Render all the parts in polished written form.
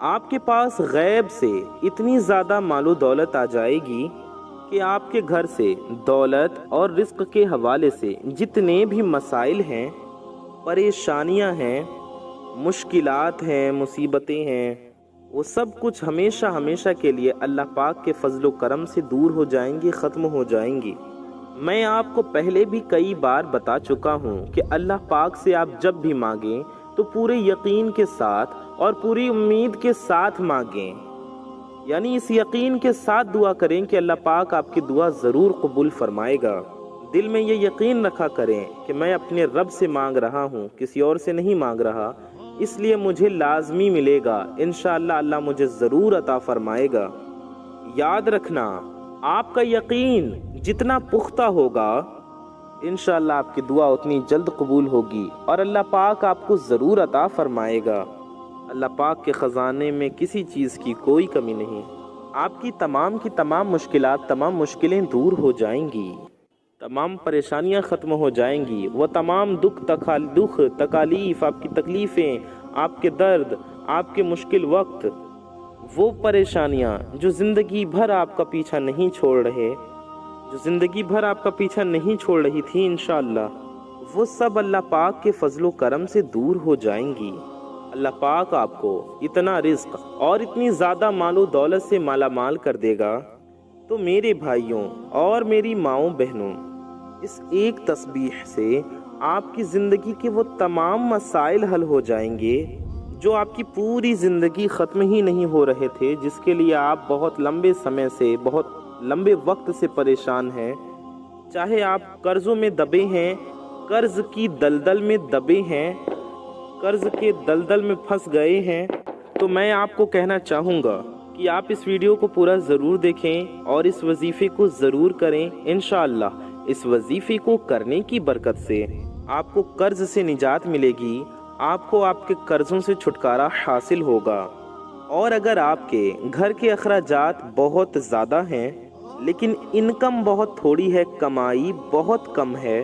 آپ کے پاس غیب سے اتنی زیادہ مال و دولت آ جائے گی کہ آپ کے گھر سے دولت اور رزق کے حوالے سے جتنے بھی مسائل ہیں، پریشانیاں ہیں، مشکلات ہیں، مصیبتیں ہیں، وہ سب کچھ ہمیشہ ہمیشہ کے لیے اللہ پاک کے فضل و کرم سے دور ہو جائیں گی، ختم ہو جائیں گی۔ میں آپ کو پہلے بھی کئی بار بتا چکا ہوں کہ اللہ پاک سے آپ جب بھی مانگیں تو پورے یقین کے ساتھ اور پوری امید کے ساتھ مانگیں، یعنی اس یقین کے ساتھ دعا کریں کہ اللہ پاک آپ کی دعا ضرور قبول فرمائے گا۔ دل میں یہ یقین رکھا کریں کہ میں اپنے رب سے مانگ رہا ہوں، کسی اور سے نہیں مانگ رہا، اس لیے مجھے لازمی ملے گا، انشاءاللہ اللہ مجھے ضرور عطا فرمائے گا۔ یاد رکھنا، آپ کا یقین جتنا پختہ ہوگا انشاءاللہ آپ کی دعا اتنی جلد قبول ہوگی اور اللہ پاک آپ کو ضرور عطا فرمائے گا۔ اللہ پاک کے خزانے میں کسی چیز کی کوئی کمی نہیں۔ آپ کی تمام مشکلات، تمام مشکلیں دور ہو جائیں گی، تمام پریشانیاں ختم ہو جائیں گی، وہ تمام دکھ تکالیف، آپ کی تکلیفیں، آپ کے درد، آپ کے مشکل وقت، وہ پریشانیاں جو زندگی بھر آپ کا پیچھا نہیں چھوڑ رہے، جو زندگی بھر آپ کا پیچھا نہیں چھوڑ رہی تھی، انشاءاللہ وہ سب اللہ پاک کے فضل و کرم سے دور ہو جائیں گی۔ اللہ پاک آپ کو اتنا رزق اور اتنی زیادہ مال و دولت سے مالا مال کر دے گا، تو میرے بھائیوں اور میری ماؤں بہنوں، اس ایک تسبیح سے آپ کی زندگی کے وہ تمام مسائل حل ہو جائیں گے جو آپ کی پوری زندگی ختم ہی نہیں ہو رہے تھے، جس کے لیے آپ بہت لمبے سمے سے، بہت لمبے وقت سے پریشان ہیں۔ چاہے آپ قرضوں میں دبے ہیں، قرض کی دلدل میں دبے ہیں، قرض کے دلدل میں پھنس گئے ہیں، تو میں آپ کو کہنا چاہوں گا کہ آپ اس ویڈیو کو پورا ضرور دیکھیں اور اس وظیفے کو ضرور کریں۔ انشاءاللہ اس وظیفے کو کرنے کی برکت سے آپ کو قرض سے نجات ملے گی، آپ کو آپ کے قرضوں سے چھٹکارا حاصل ہوگا۔ اور اگر آپ کے گھر کے اخراجات بہت زیادہ ہیں لیکن انکم بہت تھوڑی ہے، کمائی بہت کم ہے،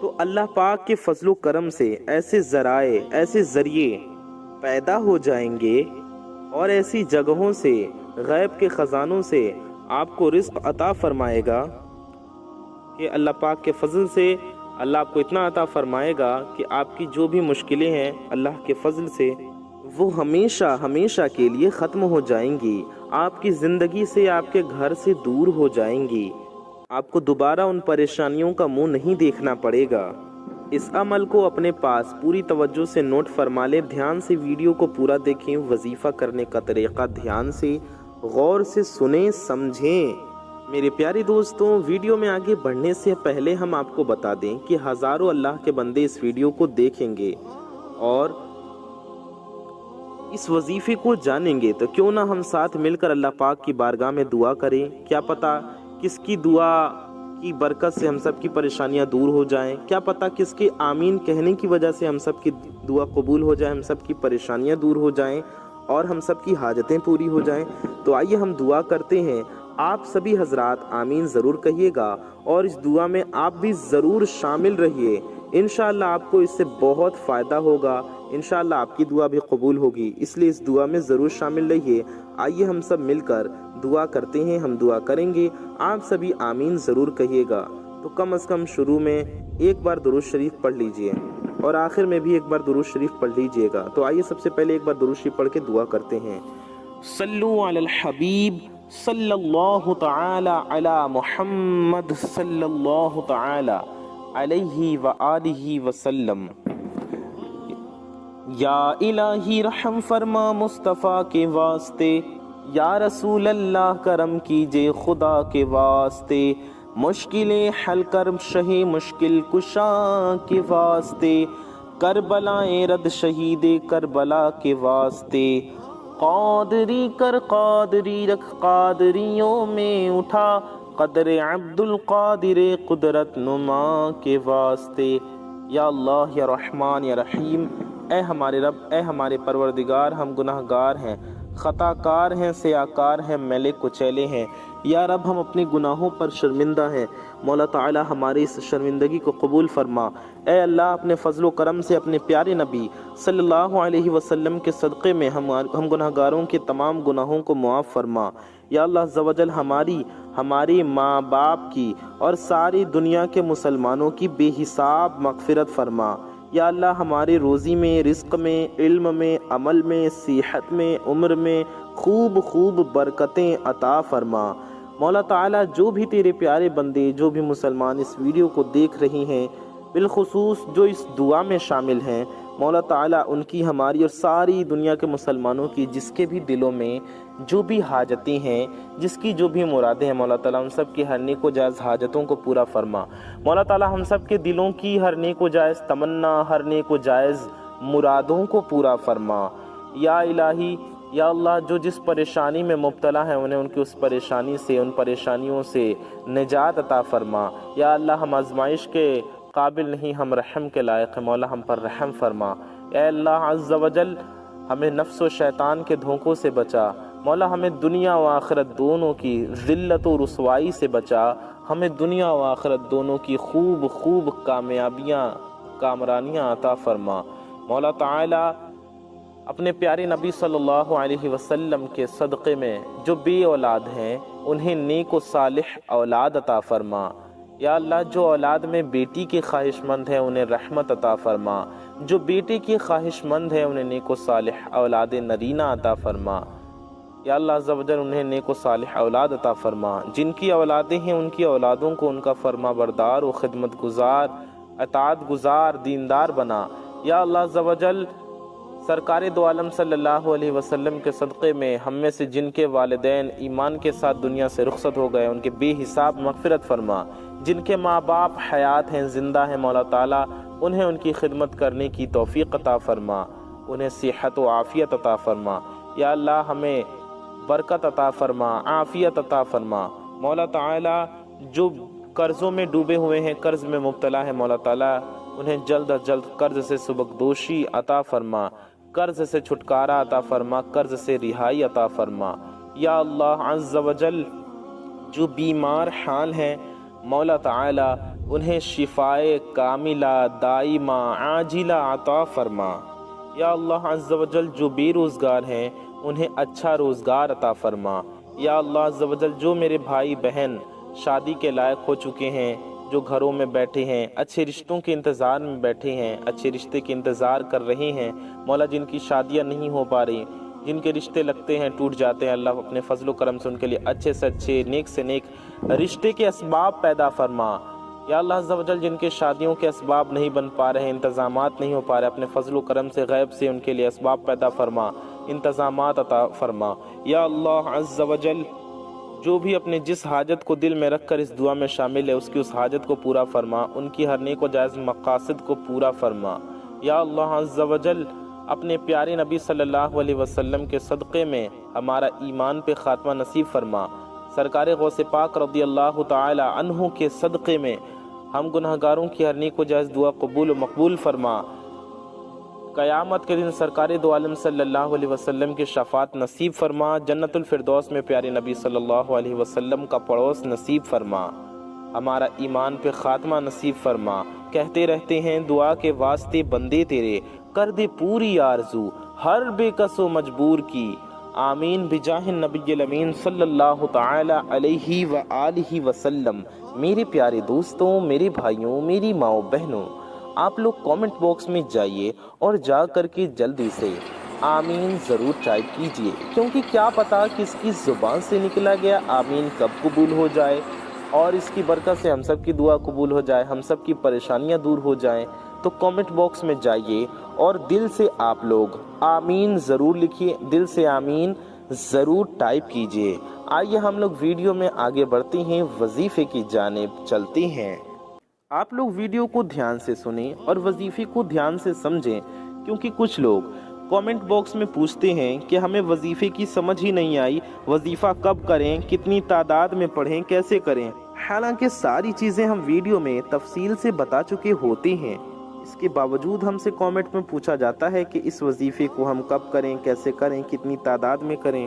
تو اللہ پاک کے فضل و کرم سے ایسے ذرائع، ایسے ذریعے پیدا ہو جائیں گے اور ایسی جگہوں سے، غیب کے خزانوں سے آپ کو رزق عطا فرمائے گا کہ اللہ پاک کے فضل سے اللہ آپ کو اتنا عطا فرمائے گا کہ آپ کی جو بھی مشکلیں ہیں اللہ کے فضل سے وہ ہمیشہ ہمیشہ کے لیے ختم ہو جائیں گی، آپ کی زندگی سے، آپ کے گھر سے دور ہو جائیں گی، آپ کو دوبارہ ان پریشانیوں کا منہ نہیں دیکھنا پڑے گا۔ اس عمل کو اپنے پاس پوری توجہ سے نوٹ فرما لیں، دھیان سے ویڈیو کو پورا دیکھیں، وظیفہ کرنے کا طریقہ دھیان سے غور سے سنیں، سمجھیں۔ میرے پیارے دوستوں، ویڈیو میں آگے بڑھنے سے پہلے ہم آپ کو بتا دیں کہ ہزاروں اللہ کے بندے اس ویڈیو کو دیکھیں گے اور اس وظیفے کو جانیں گے، تو کیوں نہ ہم ساتھ مل کر اللہ پاک کی بارگاہ میں دعا کریں۔ کیا پتہ کس کی دعا کی برکت سے ہم سب کی پریشانیاں دور ہو جائیں، کیا پتہ کس کے آمین کہنے کی وجہ سے ہم سب کی دعا قبول ہو جائے، ہم سب کی پریشانیاں دور ہو جائیں اور ہم سب کی حاجتیں پوری ہو جائیں۔ تو آئیے ہم دعا کرتے ہیں۔ آپ سبھی حضرات آمین ضرور کہیے گا اور اس دعا میں آپ بھی ضرور شامل رہیے، انشاءاللہ آپ کو اس سے بہت فائدہ ہوگا، انشاءاللہ آپ کی دعا بھی قبول ہوگی، اس لیے اس دعا میں ضرور شامل رہیے۔ آئیے ہم سب مل کر دعا کرتے ہیں، ہم دعا کریں گے، آپ سبھی آمین ضرور کہیے گا۔ تو کم از کم شروع میں ایک بار درود شریف پڑھ لیجئے اور آخر میں بھی ایک بار درود شریف پڑھ لیجئے گا۔ تو آئیے سب سے پہلے ایک بار درود شریف پڑھ کے دعا کرتے ہیں۔ صلو علی الحبیب صلی اللہ تعالی علی محمد صلی اللہ تعالی علیہ وآلہ وسلم۔ یا الہی رحم فرما مصطفیٰ کے واسطے، یا رسول اللہ کرم کیجے خدا کے واسطے، مشکلیں حل کر شہ مشکل کشاں کے واسطے، کربلائیں رد شہید کربلا کے واسطے، قادری کر قادری رکھ قادریوں میں اٹھا، قدر عبد القادر قدرت نما کے واسطے۔ یا اللہ، یا رحمان، یا رحیم، اے ہمارے رب، اے ہمارے پروردگار، ہم گناہ گار ہیں، خطا کار ہیں، سیاکار ہیں، میلے کچیلے ہیں۔ یا رب ہم اپنے گناہوں پر شرمندہ ہیں، مولا تعالی ہماری اس شرمندگی کو قبول فرما۔ اے اللہ اپنے فضل و کرم سے اپنے پیارے نبی صلی اللہ علیہ وسلم کے صدقے میں ہم گناہگاروں کے تمام گناہوں کو معاف فرما۔ یا اللہ عز و جل ہماری ماں باپ کی اور ساری دنیا کے مسلمانوں کی بے حساب مغفرت فرما۔ یا اللہ ہمارے روزی میں، رزق میں، علم میں، عمل میں، صحت میں، عمر میں خوب برکتیں عطا فرما۔ مولا تعالیٰ جو بھی تیرے پیارے بندے، جو بھی مسلمان اس ویڈیو کو دیکھ رہے ہیں، بالخصوص جو اس دعا میں شامل ہیں، مولا تعالیٰ ان کی، ہماری اور ساری دنیا کے مسلمانوں کی جس کے بھی دلوں میں جو بھی حاجتیں ہیں، جس کی جو بھی مرادیں ہیں، مولا تعالیٰ ان سب کی ہر نیک و جائز حاجتوں کو پورا فرما۔ مولا تعالیٰ ہم سب کے دلوں کی ہر نیک و جائز تمنا، ہر نیک و جائز مرادوں کو پورا فرما۔ یا الہی، یا اللہ جو جس پریشانی میں مبتلا ہیں انہیں ان کی اس پریشانی سے، ان پریشانیوں سے نجات عطا فرما۔ یا اللہ ہم آزمائش کے قابل نہیں، ہم رحم کے لائق ہیں، مولا ہم پر رحم فرما۔ اے اللہ عز و جل ہمیں نفس و شیطان کے دھوکوں سے بچا، مولا ہمیں دنیا و آخرت دونوں کی ذلت و رسوائی سے بچا، ہمیں دنیا و آخرت دونوں کی خوب کامیابیاں، کامرانیاں عطا فرما۔ مولا تعالی اپنے پیارے نبی صلی اللہ علیہ وسلم کے صدقے میں جو بے اولاد ہیں انہیں نیک و صالح اولاد عطا فرما۔ یا اللہ جو اولاد میں بیٹی کے خواہش مند ہیں انہیں رحمت عطا فرما، جو بیٹے کے خواہش مند ہیں انہیں نیک و صالح اولاد نرینہ عطا فرما۔ یا اللہ عز و جل انہیں نیک و صالح اولاد عطا فرما، جن کی اولادیں ہیں ان کی اولادوں کو ان کا فرما بردار و خدمت گزار، اطاعت گزار، دیندار بنا۔ یا اللہ عز و جل سرکار دو عالم صلی اللہ علیہ وسلم کے صدقے میں ہم میں سے جن کے والدین ایمان کے ساتھ دنیا سے رخصت ہو گئے ان کے بے حساب مغفرت فرما، جن کے ماں باپ حیات ہیں، زندہ ہیں، مولا تعالیٰ انہیں ان کی خدمت کرنے کی توفیق عطا فرما، انہیں صحت و عافیت عطا فرما۔ یا اللہ ہمیں برکت عطا فرما، عافیت عطا فرما۔ مولا تعالیٰ جو قرضوں میں ڈوبے ہوئے ہیں، قرض میں مبتلا ہے، مولا تعالیٰ انہیں جلد از جلد قرض سے سبکدوشی عطا فرما، قرض سے چھٹکارا عطا فرما، قرض سے رہائی عطا فرما۔ یا اللہ عز و جل جو بیمار حال ہیں مولا تعالی انہیں شفائے کاملہ دائمہ عاجلہ عطا فرما۔ یا اللہ عز و جل جو بے روزگار ہیں انہیں اچھا روزگار عطا فرما۔ یا اللہ عز و جل جو میرے بھائی بہن شادی کے لائق ہو چکے ہیں، جو گھروں میں بیٹھے ہیں، اچھے رشتوں کے انتظار میں بیٹھے ہیں، اچھے رشتے کے انتظار کر رہے ہیں، مولا جن کی شادیاں نہیں ہو پا رہی، جن کے رشتے لگتے ہیں ٹوٹ جاتے ہیں، اللہ اپنے فضل و کرم سے ان کے لیے اچھے سے اچھے، نیک سے نیک رشتے کے اسباب پیدا فرما۔ یا اللہ عز و جل جن کے شادیوں کے اسباب نہیں بن پا رہے، انتظامات نہیں ہو پا رہے، اپنے فضل و کرم سے غیب سے ان کے لیے اسباب پیدا فرما، انتظامات عطا فرما۔ یا اللہ عز و جل جو بھی اپنے جس حاجت کو دل میں رکھ کر اس دعا میں شامل ہے اس کی اس حاجت کو پورا فرما، ان کی ہر نیک و جائز مقاصد کو پورا فرما۔ یا اللہ عز و جل اپنے پیارے نبی صلی اللہ علیہ وسلم کے صدقے میں ہمارا ایمان پہ خاتمہ نصیب فرما۔ سرکار غوث پاک رضی اللہ تعالی عنہ کے صدقے میں ہم گناہگاروں کی ہر نیک و جائز دعا قبول و مقبول فرما۔ قیامت کے دن سرکار دو عالم صلی اللہ علیہ وسلم کی شفاعت نصیب فرما، جنت الفردوس میں پیارے نبی صلی اللہ علیہ وسلم کا پڑوس نصیب فرما، ہمارا ایمان پہ خاتمہ نصیب فرما۔ کہتے رہتے ہیں دعا کے واسطے بندے تیرے، کر دے پوری آرزو ہر بے کس و مجبور کی، آمین بجاہ النبی الامین صلی اللہ تعالی علیہ وآلہ وسلم۔ میرے پیارے دوستوں، میرے بھائیوں، میری ماؤں بہنوں، آپ لوگ کامنٹ باکس میں جائیے اور جا کر کے جلدی سے آمین ضرور ٹائپ کیجئے، کیونکہ کیا پتا کس کی زبان سے نکلا گیا آمین کب قبول ہو جائے، اور اس کی برکت سے ہم سب کی دعا قبول ہو جائے، ہم سب کی پریشانیاں دور ہو جائیں۔ تو کامنٹ باکس میں جائیے اور دل سے آپ لوگ آمین ضرور لکھیے، دل سے آمین ضرور ٹائپ کیجئے۔ آئیے ہم لوگ ویڈیو میں آگے بڑھتے ہیں، وظیفے کی جانب چلتے ہیں۔ آپ لوگ ویڈیو کو دھیان سے سنیں اور وظیفے کو دھیان سے سمجھیں، کیونکہ کچھ لوگ کامنٹ باکس میں پوچھتے ہیں کہ ہمیں وظیفے کی سمجھ ہی نہیں آئی، وظیفہ کب کریں، کتنی تعداد میں پڑھیں، کیسے کریں۔ حالانکہ ساری چیزیں ہم ویڈیو میں تفصیل سے بتا چکے ہوتے ہیں، اس کے باوجود ہم سے کامنٹ میں پوچھا جاتا ہے کہ اس وظیفے کو ہم کب کریں، کیسے کریں، کتنی تعداد میں کریں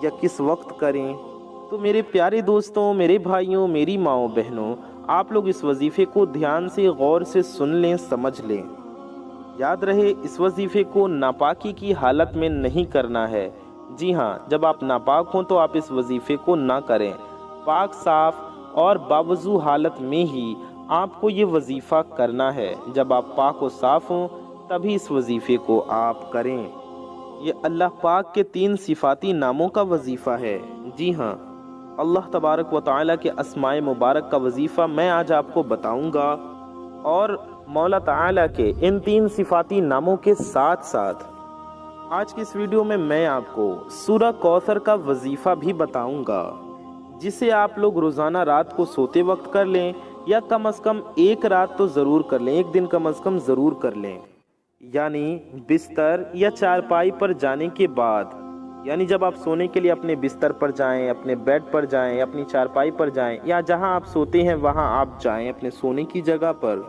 یا کس وقت کریں۔ تو میرے پیارے دوستوں، میرے بھائیوں، میری ماؤں بہنوں، آپ لوگ اس وظیفے کو دھیان سے غور سے سن لیں، سمجھ لیں۔ یاد رہے، اس وظیفے کو ناپاکی کی حالت میں نہیں کرنا ہے۔ جی ہاں، جب آپ ناپاک ہوں تو آپ اس وظیفے کو نہ کریں۔ پاک صاف اور باوضو حالت میں ہی آپ کو یہ وظیفہ کرنا ہے۔ جب آپ پاک و صاف ہوں تبھی اس وظیفے کو آپ کریں۔ یہ اللہ پاک کے 3 صفاتی ناموں کا وظیفہ ہے۔ جی ہاں، اللہ تبارک و تعالیٰ کے اسماء مبارک کا وظیفہ میں آج آپ کو بتاؤں گا، اور مولا تعالیٰ کے ان 3 صفاتی ناموں کے ساتھ ساتھ آج کی اس ویڈیو میں میں آپ کو سورہ کوثر کا وظیفہ بھی بتاؤں گا، جسے آپ لوگ روزانہ رات کو سوتے وقت کر لیں، یا کم از کم ایک رات تو ضرور کر لیں، ایک دن کم از کم ضرور کر لیں۔ یعنی بستر یا چارپائی پر جانے کے بعد، یعنی جب آپ سونے کے لیے اپنے بستر پر جائیں، اپنے بیڈ پر جائیں، اپنی چارپائی پر جائیں، یا جہاں آپ سوتے ہیں وہاں آپ جائیں اپنے سونے کی جگہ پر،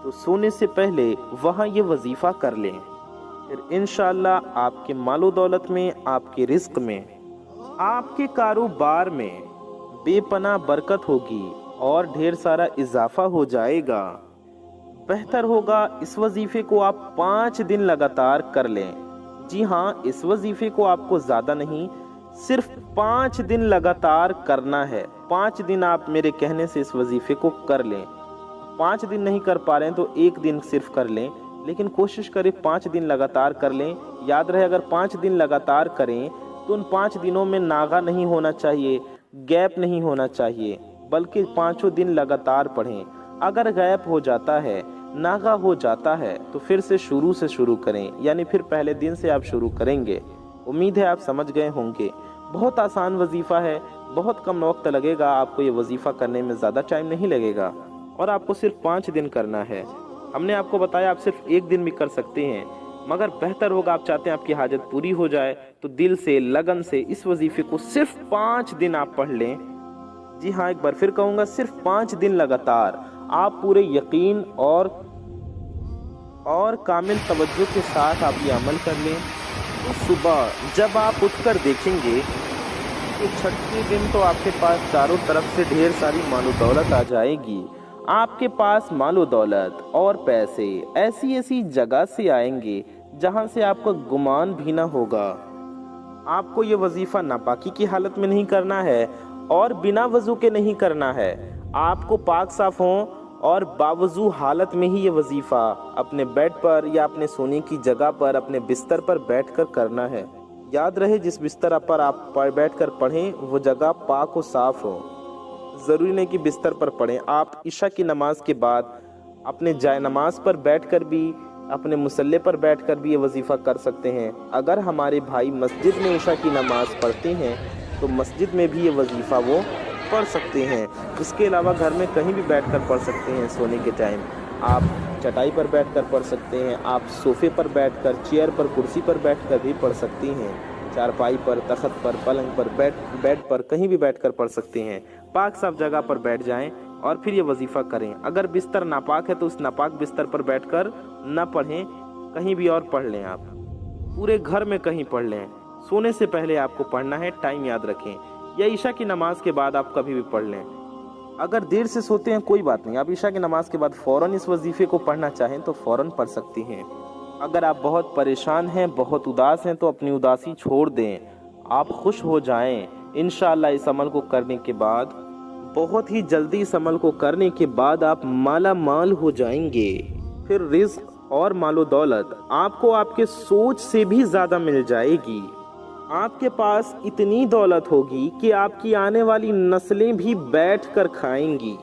تو سونے سے پہلے وہاں یہ وظیفہ کر لیں۔ پھر انشاءاللہ آپ کے مال و دولت میں، آپ کے رزق میں، آپ کے کاروبار میں بے پناہ برکت ہوگی اور ڈھیر سارا اضافہ ہو جائے گا۔ بہتر ہوگا اس وظیفے کو آپ 5 دن لگاتار کر لیں۔ جی ہاں، اس وظیفے کو آپ کو زیادہ نہیں، صرف 5 دن لگاتار کرنا ہے۔ 5 دن آپ میرے کہنے سے اس وظیفے کو کر لیں۔ 5 دن نہیں کر پا رہے ہیں تو 1 دن صرف کر لیں، لیکن کوشش کریں 5 دن لگاتار کر لیں۔ یاد رہے، اگر 5 دن لگاتار کریں تو ان 5 دنوں میں ناغہ نہیں ہونا چاہیے، گیپ نہیں ہونا چاہیے، بلکہ 5 دن لگاتار پڑھیں۔ اگر گیپ ہو جاتا ہے، ناغہ ہو جاتا ہے، تو پھر سے شروع کریں، یعنی پھر پہلے دن سے آپ شروع کریں گے۔ امید ہے آپ سمجھ گئے ہوں گے۔ بہت آسان وظیفہ ہے، بہت کم وقت لگے گا آپ کو، یہ وظیفہ کرنے میں زیادہ ٹائم نہیں لگے گا، اور آپ کو صرف 5 دن کرنا ہے۔ ہم نے آپ کو بتایا آپ صرف 1 دن بھی کر سکتے ہیں، مگر بہتر ہوگا آپ چاہتے ہیں آپ کی حاجت پوری ہو جائے تو دل سے، لگن سے اس وظیفے کو صرف 5 دن آپ پڑھ لیں۔ جی ہاں، ایک بار پھر کہوں گا، صرف 5 دن لگاتار آپ پورے یقین اور کامل توجہ کے ساتھ آپ یہ عمل کر لیں۔ تو صبح جب آپ اٹھ کر دیکھیں گے تو 6 دن تو آپ کے پاس چاروں طرف سے ڈھیر ساری مال و دولت آ جائے گی۔ آپ کے پاس مال و دولت اور پیسے ایسی جگہ سے آئیں گے جہاں سے آپ کو گمان بھی نہ ہوگا۔ آپ کو یہ وظیفہ ناپاکی کی حالت میں نہیں کرنا ہے اور بنا وضو کے نہیں کرنا ہے۔ آپ کو پاک صاف ہوں اور باوضو حالت میں ہی یہ وظیفہ اپنے بیڈ پر یا اپنے سونے کی جگہ پر، اپنے بستر پر بیٹھ کر کرنا ہے۔ یاد رہے، جس بستر پر آپ بیٹھ کر پڑھیں وہ جگہ پاک و صاف ہو۔ ضروری نہیں کہ بستر پر پڑھیں، آپ عشاء کی نماز کے بعد اپنے جائے نماز پر بیٹھ کر بھی، اپنے مصلی پر بیٹھ کر بھی یہ وظیفہ کر سکتے ہیں۔ اگر ہمارے بھائی مسجد میں عشاء کی نماز پڑھتے ہیں تو مسجد میں بھی یہ وظیفہ وہ پڑھ سکتے ہیں۔ اس کے علاوہ گھر میں کہیں بھی بیٹھ کر پڑھ سکتے ہیں۔ سونے کے ٹائم آپ چٹائی پر بیٹھ کر پڑھ سکتے ہیں، آپ صوفے پر بیٹھ کر، چیئر پر، کرسی پر بیٹھ کر بھی پڑھ سکتے ہیں، چارپائی پر، تخت پر، پلنگ پر، بیڈ پر کہیں بھی بیٹھ کر پڑھ سکتے ہیں۔ پاک صاف جگہ پر بیٹھ جائیں اور پھر یہ وظیفہ کریں۔ اگر بستر ناپاک ہے تو اس ناپاک بستر پر بیٹھ کر نہ پڑھیں، کہیں بھی اور پڑھ لیں، آپ پورے گھر میں کہیں پڑھ لیں۔ سونے سے پہلے آپ کو پڑھنا ہے، ٹائم یاد رکھیں، یا عشاء کی نماز کے بعد آپ کبھی بھی پڑھ لیں۔ اگر دیر سے سوتے ہیں کوئی بات نہیں، آپ عشاء کی نماز کے بعد فوراً اس وظیفے کو پڑھنا چاہیں تو فوراً پڑھ سکتی ہیں۔ اگر آپ بہت پریشان ہیں، بہت اداس ہیں تو اپنی اداسی چھوڑ دیں، آپ خوش ہو جائیں۔ انشاءاللہ اس عمل کو کرنے کے بعد، بہت ہی جلدی اس عمل کو کرنے کے بعد آپ مالا مال ہو جائیں گے۔ پھر رزق اور مال و دولت آپ کو آپ کے سوچ سے بھی زیادہ مل جائے گی۔ آپ کے پاس اتنی دولت ہوگی کہ آپ کی آنے والی نسلیں بھی بیٹھ کر کھائیں گی۔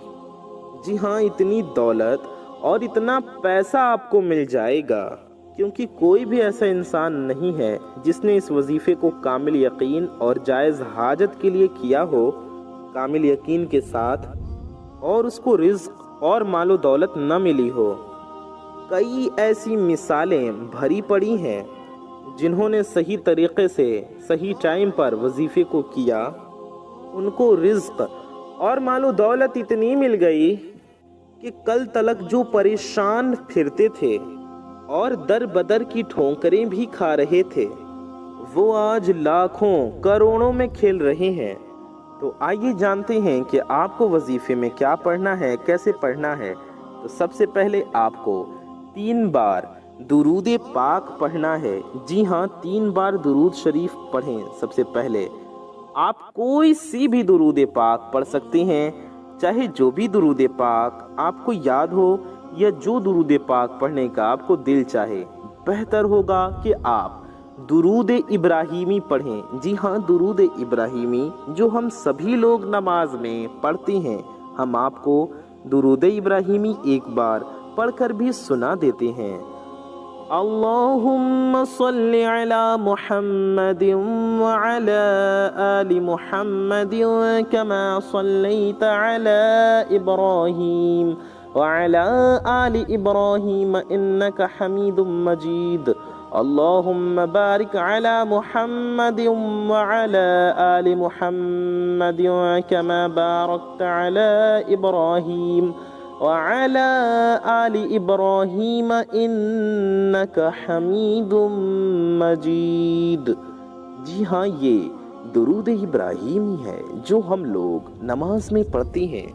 جی ہاں، اتنی دولت اور اتنا پیسہ آپ کو مل جائے گا، کیونکہ کوئی بھی ایسا انسان نہیں ہے جس نے اس وظیفے کو کامل یقین اور جائز حاجت کے لیے کیا ہو، کامل یقین کے ساتھ، اور اس کو رزق اور مال و دولت نہ ملی ہو۔ کئی ایسی مثالیں بھری پڑی ہیں جنہوں نے صحیح طریقے سے، صحیح ٹائم پر وظیفے کو کیا، ان کو رزق اور مال و دولت اتنی مل گئی کہ کل تلک جو پریشان پھرتے تھے اور در بدر کی ٹھونکریں بھی کھا رہے تھے، وہ آج لاکھوں کروڑوں میں کھیل رہے ہیں۔ تو آئیے جانتے ہیں کہ آپ کو وظیفے میں کیا پڑھنا ہے، کیسے پڑھنا ہے۔ تو سب سے پہلے آپ کو 3 بار درود پاک پڑھنا ہے۔ جی ہاں، 3 بار درود شریف پڑھیں۔ سب سے پہلے آپ کوئی سی بھی درود پاک پڑھ سکتے ہیں، چاہے جو بھی درود پاک آپ کو یاد ہو یا جو درود پاک پڑھنے کا آپ کو دل چاہے۔ بہتر ہوگا کہ آپ درود ابراہیمی پڑھیں۔ جی ہاں، درود ابراہیمی جو ہم سبھی لوگ نماز میں پڑھتے ہیں، ہم آپ کو درود ابراہیمی ایک بار پڑھ کر بھی سنا دیتے ہیں۔ اللہم صل علی محمد وعلی آل محمد کما صلیت علی ابراہیم وعلی آل ابراہیم انک حمید مجید۔ اللہم بارک علی محمد وعلی آل محمد کما بارکت علی ابراہیم وعلی آل ابراہیم انک حمید مجید۔ جی ہاں، یہ درود ابراہیمی ہے جو ہم لوگ نماز میں پڑھتے ہیں۔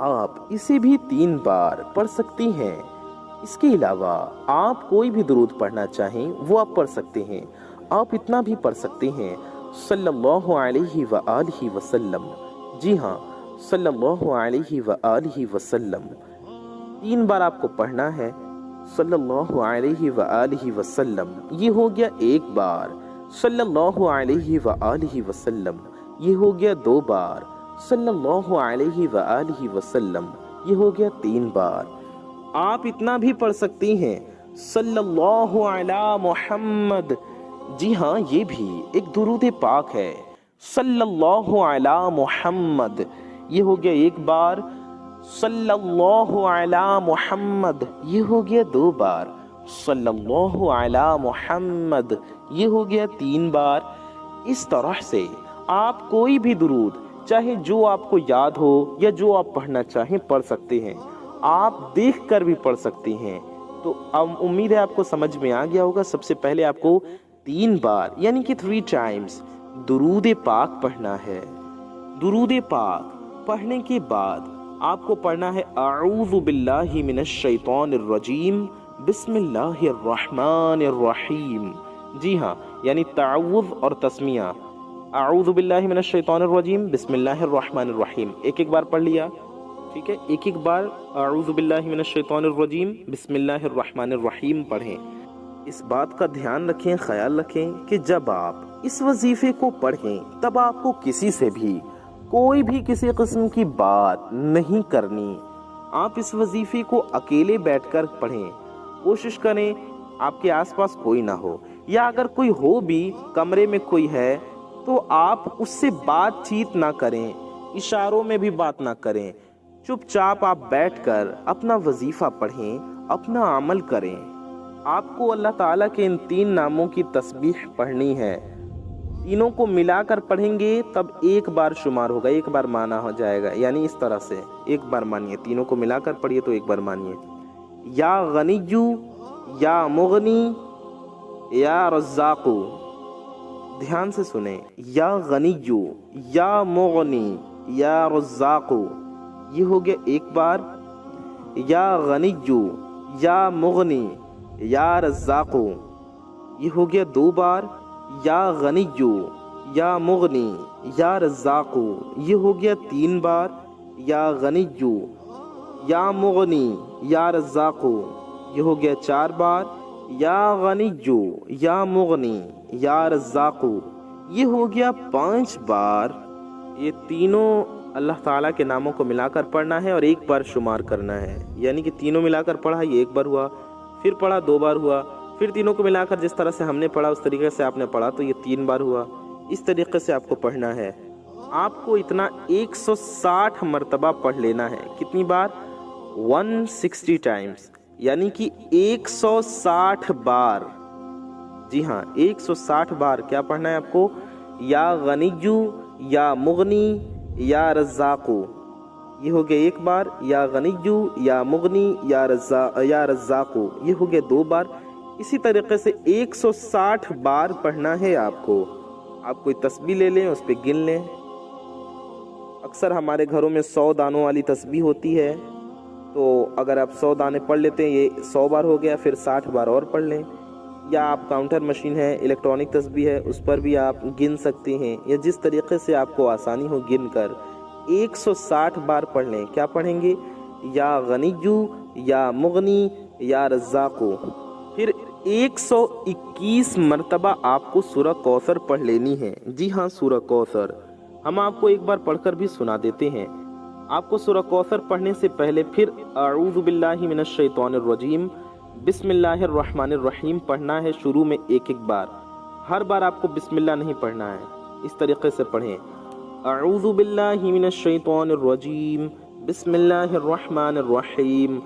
آپ اسے بھی 3 بار پڑھ سکتی ہیں۔ اس کے علاوہ آپ کوئی بھی درود پڑھنا چاہیں وہ آپ پڑھ سکتے ہیں۔ آپ اتنا بھی پڑھ سکتے ہیں، صلی اللہ علیہ وآلہ وسلم۔ جی ہاں، صلی اللہ علیہ وآلہ وسلم 3 بار آپ کو پڑھنا ہے، صلی اللہ علیہ وآلہ وسلم۔ یہ ہو گیا 1 بار، صلی اللہ علیہ وآلہ وسلم۔ یہ ہو گیا 2 بار، صلی اللہ علیہ وآلہ وسلم۔ یہ ہو گیا 3 بار۔ آپ اتنا بھی پڑھ سکتی ہیں، صلی اللہ علی محمد۔ جی ہاں، یہ بھی ایک درود پاک ہے، صلی اللہ علی محمد۔ یہ ہو گیا 1 بار، صلی اللہ علی محمد۔ یہ ہو گیا 2 بار، صلی اللہ علی محمد۔ یہ ہو گیا 3 بار۔ اس طرح سے آپ کوئی بھی درود، چاہے جو آپ کو یاد ہو یا جو آپ پڑھنا چاہیں پڑھ سکتے ہیں۔ آپ دیکھ کر بھی پڑھ سکتے ہیں۔ تو امید ہے آپ کو سمجھ میں آ گیا ہوگا۔ سب سے پہلے آپ کو 3 بار یعنی کہ 3 ٹائمز درود پاک پڑھنا ہے۔ درود پاک پڑھنے کے بعد آپ کو پڑھنا ہے اعوذ باللہ من الشیطان الرجیم بسم اللہ الرحمن الرحیم۔ جی ہاں، یعنی تعوذ اور تسمیہ، اعوذ باللہ من الشیطان الرجیم بسم اللہ الرحمن الرحیم، ایک بار پڑھ لیا، ٹھیک ہے؟ ایک بار اعوذ باللہ من الشیطان الرجیم بسم اللہ الرحمن الرحیم پڑھیں۔ اس بات کا دھیان رکھیں، خیال رکھیں کہ جب آپ اس وظیفے کو پڑھیں تب آپ کو کسی سے بھی کوئی بھی کسی قسم کی بات نہیں کرنی۔ آپ اس وظیفے کو اکیلے بیٹھ کر پڑھیں۔ کوشش کریں آپ کے آس پاس کوئی نہ ہو، یا اگر کوئی ہو بھی کمرے میں کوئی ہے تو آپ اس سے بات چیت نہ کریں، اشاروں میں بھی بات نہ کریں۔ چپ چاپ آپ بیٹھ کر اپنا وظیفہ پڑھیں، اپنا عمل کریں۔ آپ کو اللہ تعالیٰ کے ان 3 ناموں کی تسبیح پڑھنی ہے۔ تینوں کو ملا کر پڑھیں گے تب 1 بار شمار ہوگا، 1 بار مانا ہو جائے گا، یعنی اس طرح سے 1 بار مانیے، تینوں کو ملا کر پڑھیے تو 1 بار مانیے۔ یا غنیو، یا مغنی، یا رزاقو۔ دھیان سے سنیں، یا غنیو، یا مغنی، یا رزاقو۔ یہ ہو گیا 1 بار، یا غنیو، یا مغنی، یا رزاقو۔ یہ ہو گیا 2 بار، یا غنیو، یا مغنی، یا رزاقو۔ یہ ہو گیا 3 بار، یا غنیو، یا مغنی، یا رزاقو۔ یہ ہو گیا 4 بار، یا غنیو، یا مغنی، یا رزاقو۔ یہ ہو گیا 5 بار۔ یہ تینوں اللہ تعالیٰ کے ناموں کو ملا کر پڑھنا ہے اور 1 بار شمار کرنا ہے، یعنی کہ تینوں ملا کر پڑھا، یہ 1 بار ہوا، پھر پڑھا 2 بار ہوا، پھر تینوں کو ملا کر جس طرح سے ہم نے پڑھا اس طریقے سے آپ نے پڑھا تو یہ 3 بار ہوا۔ اس طریقے سے آپ کو پڑھنا ہے۔ آپ کو اتنا 160 مرتبہ پڑھ لینا ہے۔ کتنی بار؟ 160 ٹائمز، یعنی کہ 160 بار۔ جی ہاں، 160 بار کیا پڑھنا ہے آپ کو؟ یا غنیو، یا مغنی، یا رزاقو۔ یہ ہو گیا ایک بار، یا غنیو، یا مغنی، یا رزاقو، یہ ہو گیا 2 بار۔ اسی طریقے سے 160 بار پڑھنا ہے آپ کو۔ آپ کوئی تسبیح لے لیں، اس پہ گن لیں۔ اکثر ہمارے گھروں میں 100 دانوں والی تسبیح ہوتی ہے، تو اگر آپ 100 دانے پڑھ لیتے ہیں، یہ 100 بار ہو گیا، پھر 60 بار اور پڑھ لیں۔ یا آپ کاؤنٹر مشین ہے، الیکٹرانک تسبیح ہے، اس پر بھی آپ گن سکتے ہیں، یا جس طریقے سے آپ کو آسانی ہو گن کر 160 بار پڑھ لیں۔ کیا پڑھیں گے؟ یا غنیو، یا مغنی، یا رزاقو۔ پھر 121 مرتبہ آپ کو سورہ کوثر پڑھ لینی ہے۔ جی ہاں، سورہ کوثر ہم آپ کو ایک بار پڑھ کر بھی سنا دیتے ہیں۔ آپ کو سورہ کوثر پڑھنے سے پہلے پھر اعوذ باللہ من الشیطان الرجیم، بسم اللہ الرحمن الرحیم پڑھنا ہے شروع میں ایک بار۔ ہر بار آپ کو بسم اللہ نہیں پڑھنا ہے، اس طریقے سے پڑھیں۔ اعوذ باللہ من الشیطان الرجیم، بسم اللہ الرحمن الرحیم،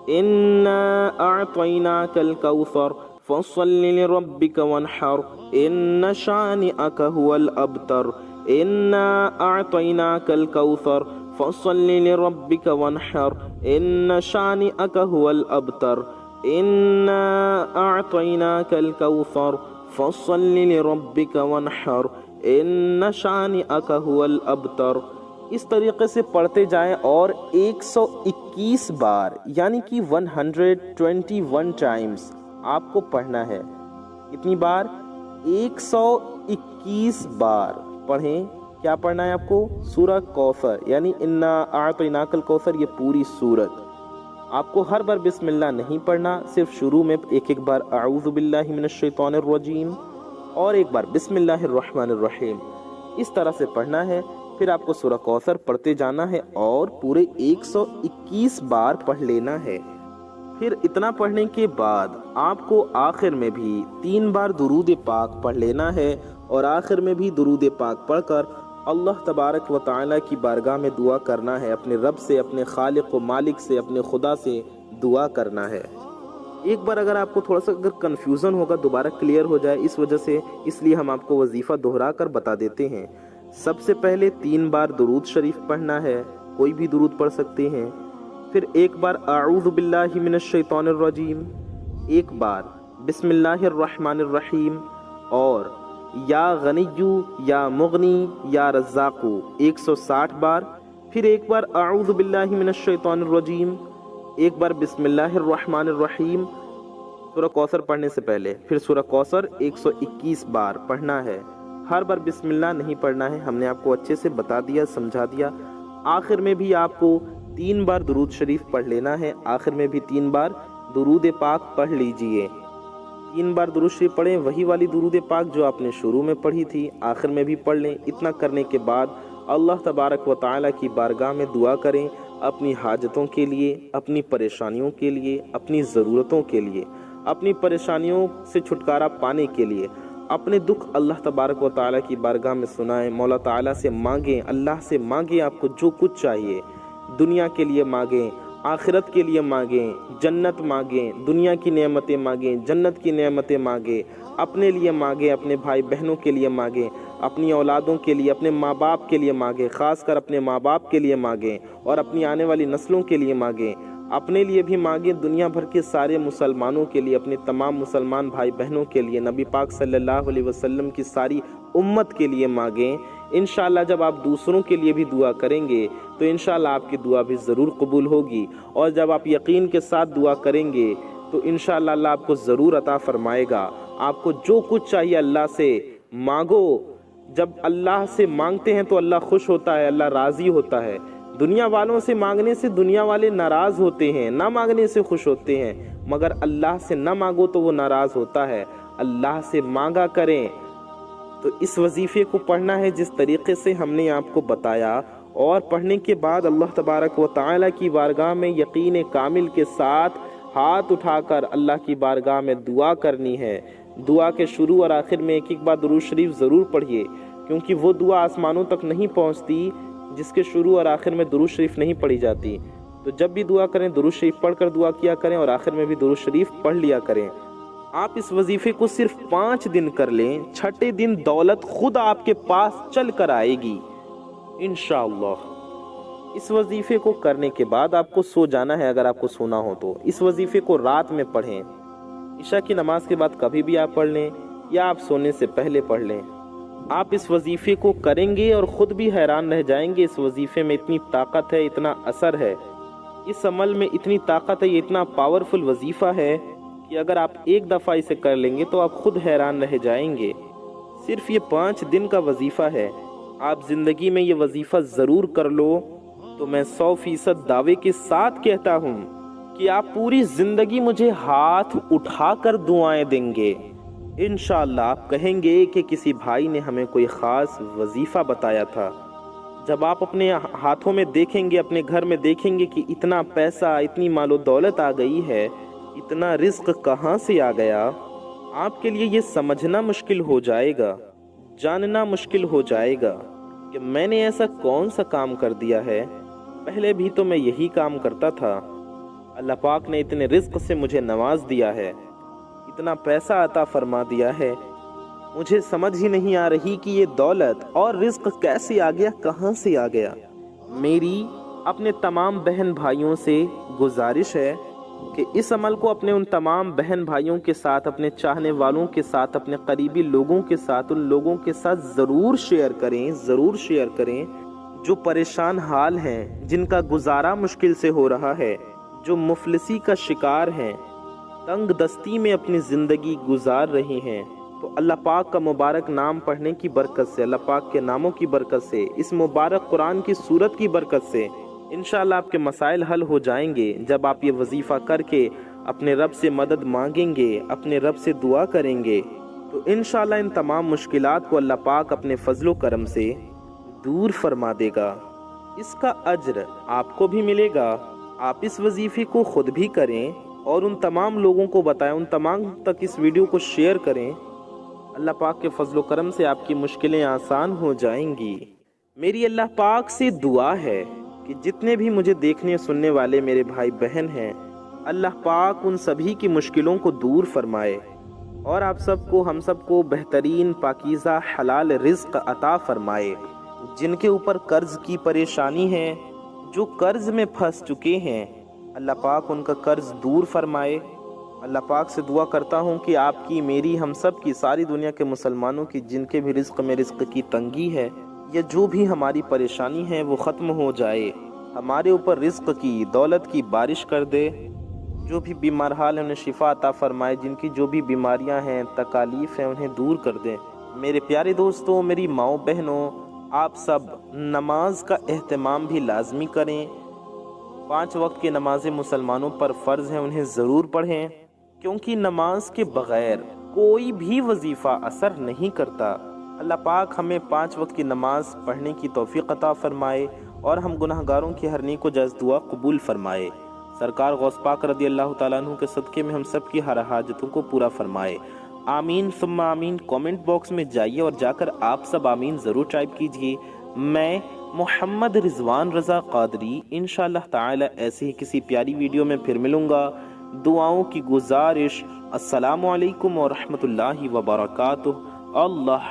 انا اعطیناک الکوثر فصل لربک وانحر ان شانئک هو الابتر، انا اعطیناک الکوثر فصل لربک وانحر ان شانئک هو الابتر، انا اعطیناک الکوثر فصل لربک وانحر ان شانئک هو الابتر۔ اس طریقے سے پڑھتے جائیں اور 121 بار یعنی کہ 121 ٹائمز آپ کو پڑھنا ہے۔ کتنی بار؟ 121 بار پڑھیں۔ کیا پڑھنا ہے آپ کو؟ سورہ کوثر یعنی انا اعطیناک الکوثر، یہ پوری سورت۔ آپ کو ہر بار بسم اللہ نہیں پڑھنا، صرف شروع میں ایک بار اعوذ باللہ من الشیطان الرجیم اور ایک بار بسم اللہ الرحمن الرحیم، اس طرح سے پڑھنا ہے۔ پھر آپ کو سورہ کوثر پڑھتے جانا ہے اور پورے 121 بار پڑھ لینا ہے۔ پھر اتنا پڑھنے کے بعد آپ کو آخر میں بھی 3 بار درود پاک پڑھ لینا ہے، اور آخر میں بھی درود پاک پڑھ کر اللہ تبارک و تعالیٰ کی بارگاہ میں دعا کرنا ہے، اپنے رب سے، اپنے خالق و مالک سے، اپنے خدا سے دعا کرنا ہے۔ ایک بار اگر آپ کو تھوڑا سا اگر کنفیوژن ہوگا، دوبارہ کلیئر ہو جائے اس وجہ سے، اس لیے ہم آپ کو وظیفہ دہرا کر بتا دیتے ہیں۔ سب سے پہلے 3 بار درود شریف پڑھنا ہے، کوئی بھی درود پڑھ سکتے ہیں۔ پھر ایک بار اعوذ باللہ من الشیطان الرجیم، ایک بار بسم اللہ الرحمن الرحیم، اور یا غنیو، یا مغنی، یا رزاقو 160 بار۔ پھر ایک بار اعوذ باللہ من الشیطان الرجیم، ایک بار بسم اللہ الرحمن الرحیم سورہ کوثر پڑھنے سے پہلے۔ پھر سورہ کوثر 121 بار پڑھنا ہے، ہر بار بسم اللہ نہیں پڑھنا ہے، ہم نے آپ کو اچھے سے بتا دیا، سمجھا دیا۔ آخر میں بھی آپ کو 3 بار درود شریف پڑھ لینا ہے، آخر میں بھی 3 بار درود پاک پڑھ لیجئے۔ 3 بار درود شریف پڑھیں، وہی والی درود پاک جو آپ نے شروع میں پڑھی تھی، آخر میں بھی پڑھ لیں۔ اتنا کرنے کے بعد اللہ تبارک و تعالیٰ کی بارگاہ میں دعا کریں، اپنی حاجتوں کے لیے، اپنی پریشانیوں کے لیے، اپنی ضرورتوں کے لیے، اپنی پریشانیوں سے چھٹکارا پانے کے لیے، اپنے دکھ اللہ تبارک و تعالیٰ کی بارگاہ میں سنائیں، مولا تعالیٰ سے مانگیں، اللہ سے مانگیں آپ کو جو کچھ چاہیے۔ دنیا کے لیے مانگیں، آخرت کے لیے مانگیں، جنت مانگیں، دنیا کی نعمتیں مانگیں، جنت کی نعمتیں مانگیں، اپنے لیے مانگیں، اپنے بھائی بہنوں کے لیے مانگیں، اپنی اولادوں کے لیے، اپنے ماں باپ کے لیے مانگیں، خاص کر اپنے ماں باپ کے لیے مانگیں، اور اپنی آنے والی نسلوں کے لیے مانگیں، اپنے لیے بھی مانگیں، دنیا بھر کے سارے مسلمانوں کے لیے، اپنے تمام مسلمان بھائی بہنوں کے لیے، نبی پاک صلی اللہ علیہ وسلم کی ساری امت کے لیے مانگیں۔ انشاءاللہ جب آپ دوسروں کے لیے بھی دعا کریں گے تو انشاءاللہ آپ کی دعا بھی ضرور قبول ہوگی، اور جب آپ یقین کے ساتھ دعا کریں گے تو انشاءاللہ اللہ آپ کو ضرور عطا فرمائے گا۔ آپ کو جو کچھ چاہیے اللہ سے مانگو۔ جب اللہ سے مانگتے ہیں تو اللہ خوش ہوتا ہے، اللہ راضی ہوتا ہے۔ دنیا والوں سے مانگنے سے دنیا والے ناراض ہوتے ہیں، نہ مانگنے سے خوش ہوتے ہیں، مگر اللہ سے نہ مانگو تو وہ ناراض ہوتا ہے۔ اللہ سے مانگا کریں۔ تو اس وظیفے کو پڑھنا ہے جس طریقے سے ہم نے آپ کو بتایا، اور پڑھنے کے بعد اللہ تبارک و تعالیٰ کی بارگاہ میں یقین کامل کے ساتھ ہاتھ اٹھا کر اللہ کی بارگاہ میں دعا کرنی ہے۔ دعا کے شروع اور آخر میں ایک بار درود شریف ضرور پڑھیے، کیونکہ وہ دعا آسمانوں تک نہیں پہنچتی جس کے شروع اور آخر میں درود شریف نہیں پڑھی جاتی۔ تو جب بھی دعا کریں درود شریف پڑھ کر دعا کیا کریں، اور آخر میں بھی درود شریف پڑھ لیا کریں۔ آپ اس وظیفے کو صرف 5 دن کر لیں، 6 دن دولت خود آپ کے پاس چل کر آئے گی انشاءاللہ۔ اس وظیفے کو کرنے کے بعد آپ کو سو جانا ہے، اگر آپ کو سونا ہو تو اس وظیفے کو رات میں پڑھیں، عشاء کی نماز کے بعد کبھی بھی آپ پڑھ لیں یا آپ سونے سے پہلے پڑھ لیں۔ آپ اس وظیفے کو کریں گے اور خود بھی حیران رہ جائیں گے، اس وظیفے میں اتنی طاقت ہے، اتنا اثر ہے، اس عمل میں اتنی طاقت ہے، یہ اتنا پاورفل وظیفہ ہے کہ اگر آپ ایک دفعہ اسے کر لیں گے تو آپ خود حیران رہ جائیں گے۔ صرف یہ 5 دن کا وظیفہ ہے، آپ زندگی میں یہ وظیفہ ضرور کر لو تو میں 100% دعوے کے ساتھ کہتا ہوں کہ آپ پوری زندگی مجھے ہاتھ اٹھا کر دعائیں دیں گے۔ انشاءاللہ آپ کہیں گے کہ کسی بھائی نے ہمیں کوئی خاص وظیفہ بتایا تھا۔ جب آپ اپنے ہاتھوں میں دیکھیں گے، اپنے گھر میں دیکھیں گے کہ اتنا پیسہ، اتنی مال و دولت آ گئی ہے، اتنا رزق کہاں سے آ گیا، آپ کے لیے یہ سمجھنا مشکل ہو جائے گا، جاننا مشکل ہو جائے گا کہ میں نے ایسا کون سا کام کر دیا ہے، پہلے بھی تو میں یہی کام کرتا تھا، اللہ پاک نے اتنے رزق سے مجھے نواز دیا ہے، اتنا پیسہ عطا فرما دیا ہے، مجھے سمجھ ہی نہیں آ رہی کہ یہ دولت اور رزق کیسے آ گیا، کہاں سے آ گیا۔ میری اپنے تمام بہن بھائیوں سے گزارش ہے کہ اس عمل کو اپنے ان تمام بہن بھائیوں کے ساتھ، اپنے چاہنے والوں کے ساتھ، اپنے قریبی لوگوں کے ساتھ، ان لوگوں کے ساتھ ضرور شیئر کریں، ضرور شیئر کریں جو پریشان حال ہیں، جن کا گزارا مشکل سے ہو رہا ہے، جو مفلسی کا شکار ہیں، تنگ دستی میں اپنی زندگی گزار رہی ہیں۔ تو اللہ پاک کا مبارک نام پڑھنے کی برکت سے، اللہ پاک کے ناموں کی برکت سے، اس مبارک قرآن کی سورت کی برکت سے انشاءاللہ آپ کے مسائل حل ہو جائیں گے۔ جب آپ یہ وظیفہ کر کے اپنے رب سے مدد مانگیں گے، اپنے رب سے دعا کریں گے، تو انشاءاللہ ان تمام مشکلات کو اللہ پاک اپنے فضل و کرم سے دور فرما دے گا۔ اس کا اجر آپ کو بھی ملے گا۔ آپ اس وظیفے کو خود بھی کریں اور ان تمام لوگوں کو بتائیں، ان تمام تک اس ویڈیو کو شیئر کریں۔ اللہ پاک کے فضل و کرم سے آپ کی مشکلیں آسان ہو جائیں گی۔ میری اللہ پاک سے دعا ہے کہ جتنے بھی مجھے دیکھنے سننے والے میرے بھائی بہن ہیں، اللہ پاک ان سبھی کی مشکلوں کو دور فرمائے اور آپ سب کو، ہم سب کو بہترین پاکیزہ حلال رزق عطا فرمائے۔ جن کے اوپر قرض کی پریشانی ہے، جو قرض میں پھنس چکے ہیں، اللہ پاک ان کا قرض دور فرمائے۔ اللہ پاک سے دعا کرتا ہوں کہ آپ کی، میری، ہم سب کی، ساری دنیا کے مسلمانوں کی جن کے بھی رزق میں رزق کی تنگی ہے یا جو بھی ہماری پریشانی ہے وہ ختم ہو جائے، ہمارے اوپر رزق کی، دولت کی بارش کر دے۔ جو بھی بیمار حال ہیں انہیں شفا عطا فرمائے، جن کی جو بھی بیماریاں ہیں، تکالیف ہیں، انہیں دور کر دے۔ میرے پیارے دوستوں، میری ماؤں بہنوں، آپ سب نماز کا اہتمام بھی لازمی کریں۔ 5 وقت کی نمازیں مسلمانوں پر فرض ہیں، انہیں ضرور پڑھیں، کیونکہ نماز کے بغیر کوئی بھی وظیفہ اثر نہیں کرتا۔ اللہ پاک ہمیں 5 وقت کی نماز پڑھنے کی توفیق عطا فرمائے اور ہم گناہگاروں کی ہر نیک و جائز دعا قبول فرمائے۔ سرکار غوث پاک رضی اللہ تعالیٰ عنہ کے صدقے میں ہم سب کی ہر حاجتوں کو پورا فرمائے۔ آمین ثم آمین۔ کامنٹ باکس میں جائیے اور جا کر آپ سب آمین ضرور ٹائپ کیجئے۔ میں محمد رضوان رضا قادری انشاءاللہ تعالی ایسے ہی کسی پیاری ویڈیو میں پھر ملوں گا۔ دعاؤں کی گزارش، السلام علیکم ورحمۃ اللہ وبرکاتہ۔ اللہ